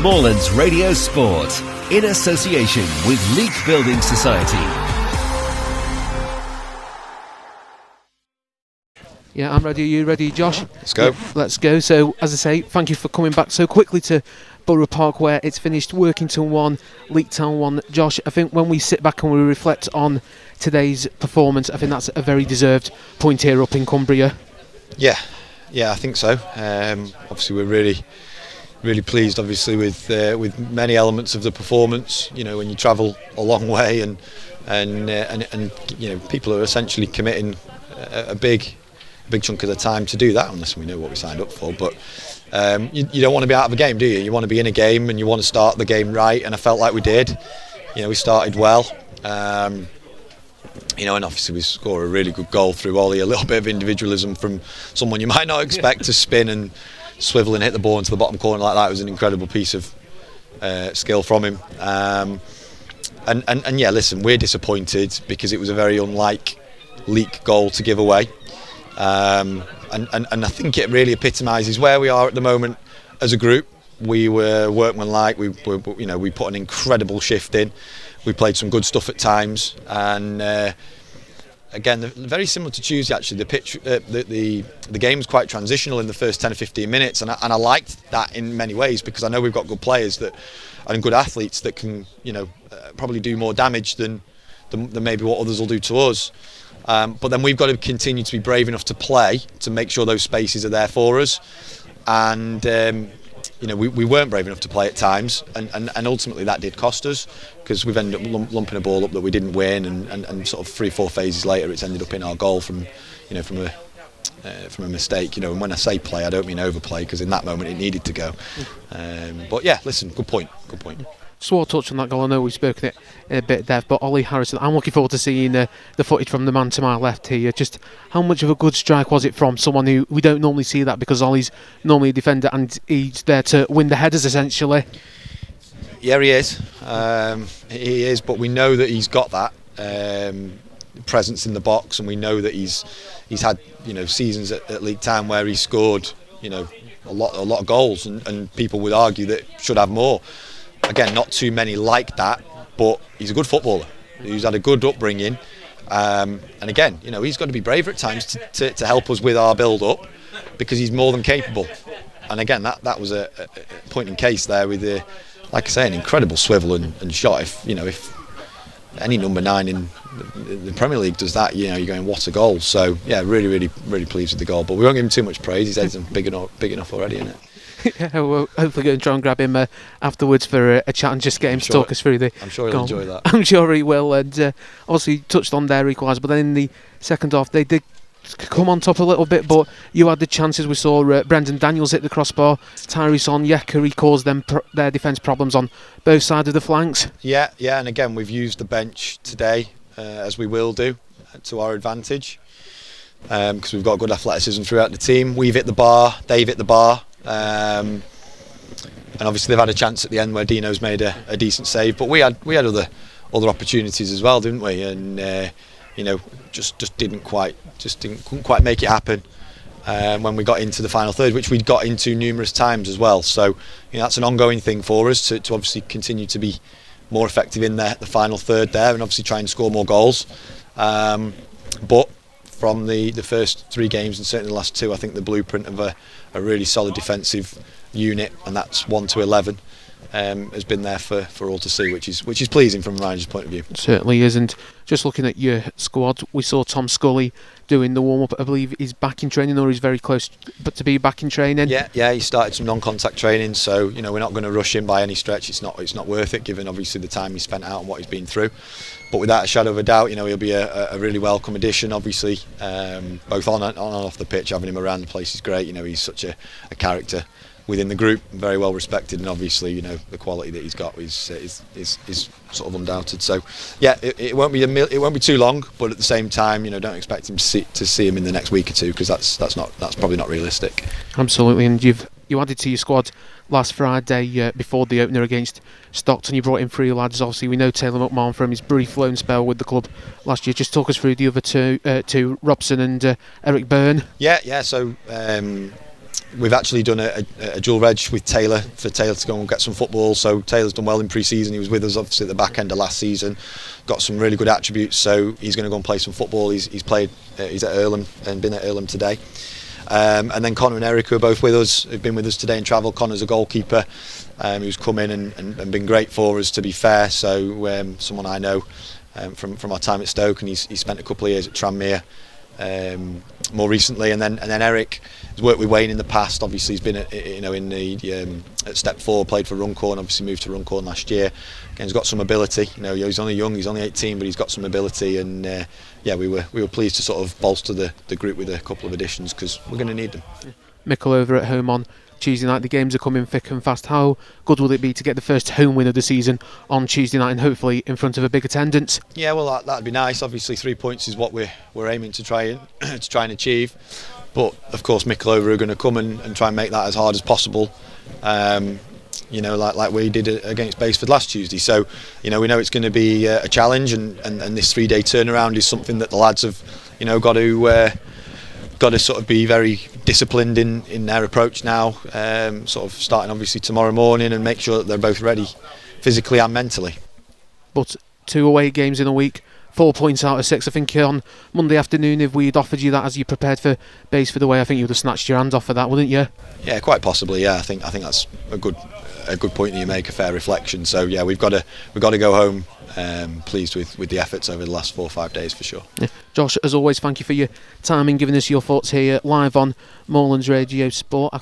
Moorlands Radio Sport, in association with Leek Building Society. Yeah, I'm ready. Are you ready, Josh? Let's go. Yeah, let's go. So, as I say, thank you for coming back so quickly to Borough Park, where it's finished Workington 1, Leek Town 1. Josh, I think when we sit back and we reflect on today's performance, I think that's a very deserved point here up in Cumbria. Yeah, I think so. Obviously, we're really pleased, obviously, with many elements of the performance. You know, when you travel a long way and you know, people are essentially committing a big chunk of the time to do that, unless we know what we signed up for. But you don't want to be out of a game, do you? You want to be in a game and you want to start the game right, and I felt like we did. You know, we started well. You know, and obviously we score a really good goal through Ollie. A little bit of individualism from someone you might not expect to spin and swivel and hit the ball into the bottom corner like that. It was an incredible piece of skill from him. And yeah, listen, we're disappointed because it was a very unlike Leek goal to give away. And I think it really epitomises where we are at the moment as a group. We were workmanlike. We put an incredible shift in. We played some good stuff at times, and again, very similar to Tuesday. Actually, the pitch, the game was quite transitional in the first 10 or 15 minutes, and I liked that in many ways, because I know we've got good players and good athletes that can, you know, probably do more damage than maybe what others will do to us. But then we've got to continue to be brave enough to play, to make sure those spaces are there for us. And you know, we weren't brave enough to play at times, and ultimately that did cost us, because we've ended up lumping a ball up that we didn't win, and sort of 3-4 phases later it's ended up in our goal from a mistake. You know, and when I say play, I don't mean overplay, because in that moment it needed to go. But yeah, listen, good point. Swore touch on that goal. I know we've spoken it in a bit there, but Ollie Harrison, I'm looking forward to seeing the footage from the man to my left here. Just how much of a good strike was it from someone who we don't normally see that, because Ollie's normally a defender and he's there to win the headers essentially. Yeah, he is, but we know that he's got that presence in the box, and we know that he's had, you know, seasons at Leek Town where he scored, you know, a lot of goals, and people would argue that should have more. Again, not too many like that, but he's a good footballer. He's had a good upbringing, and again, you know, he's got to be braver at times to help us with our build-up, because he's more than capable. And again, that was a point in case there with like I say, an incredible swivel and shot. If any number 9 in the Premier League does that, you know, you're going, what a goal. So yeah, really pleased with the goal. But we won't give him too much praise. His head's big enough already, isn't it? Yeah, we'll hopefully go and try and grab him afterwards for a chat and just get him to talk us through the I'm sure he'll enjoy that. I'm sure he will. And obviously touched on their equaliser, but then in the second half they did come on top a little bit, but you had the chances. We saw Brendan Daniels hit the crossbar, Tyrese Onyeka, he caused them their defence problems on both sides of the flanks. Yeah, and again we've used the bench today, as we will do, to our advantage, because we've got good athleticism throughout the team. We've hit the bar, they've hit the bar. And obviously they've had a chance at the end where Dino's made a decent save, but we had other opportunities as well, didn't we? And you know, just couldn't quite make it happen when we got into the final third, which we'd got into numerous times as well. So you know, that's an ongoing thing for us to obviously continue to be more effective in the final third there, and obviously try and score more goals. But from the first 3 games, and certainly the last 2, I think the blueprint of a really solid defensive unit, and that's 1 to 11, has been there for all to see, which is pleasing from a manager's point of view. It certainly is. And just looking at your squad, we saw Tom Scully doing the warm-up. I believe he's back in training, or he's very close to be back in training. Yeah, he started some non-contact training, so you know, we're not going to rush him by any stretch. It's not worth it, given obviously the time he spent out and what he's been through. But without a shadow of a doubt, you know, he'll be a really welcome addition, obviously, both on and off the pitch. Having him around the place is great. You know, he's such a character within the group, very well respected, and obviously, you know, the quality that he's got is sort of undoubted. So yeah, it won't be too long, but at the same time, you know, don't expect him to see him in the next week or 2, because that's probably not realistic. Absolutely. And you added to your squad last Friday before the opener against Stockton. You brought in 3 lads. Obviously, we know Taylor McMahon from his brief loan spell with the club last year. Just talk us through the other two, Robson and Eric Byrne. Yeah. So we've actually done a dual reg with Taylor for Taylor to go and get some football. So Taylor's done well in pre-season. He was with us obviously at the back end of last season, got some really good attributes. So he's going to go and play some football. He's played. He's at Earlham and been at Earlham today. And then Connor and Eric, who are both with us, have been with us today in travel. Connor's a goalkeeper who's come in and been great for us, to be fair. So someone I know from our time at Stoke, and he's spent a couple of years at Tranmere more recently. And then Eric has worked with Wayne in the past. Obviously, he's been at Step 4, played for Runcorn. Obviously, moved to Runcorn last year. Again, he's got some ability. He's only young. He's only 18, but he's got some ability. And we were pleased to sort of bolster the group with a couple of additions because we're going to need them. Mickle over at home on Tuesday night. The games are coming thick and fast. How good will it be to get the first home win of the season on Tuesday night and hopefully in front of a big attendance? Yeah, well, that'd be nice. Obviously, 3 points is what we're aiming to try and achieve. But of course, Mickle over are going to come and try and make that as hard as possible. Like we did against Baseford last Tuesday. So, we know it's going to be a challenge, and this 3-day turnaround is something that the lads have, got to sort of be very disciplined in their approach now. Sort of starting obviously tomorrow morning, and make sure that they're both ready, physically and mentally. But 2 away games in a week. 4 points out of 6. I think on Monday afternoon, if we'd offered you that as you prepared for Baseford away, I think you would have snatched your hand off for that, wouldn't you? Yeah, quite possibly. Yeah, I think that's a good point that you make, a fair reflection. So yeah, we've got to go home pleased with the efforts over the last 4 or 5 days for sure. Yeah. Josh, as always, thank you for your time and giving us your thoughts here live on Moorlands Radio Sport.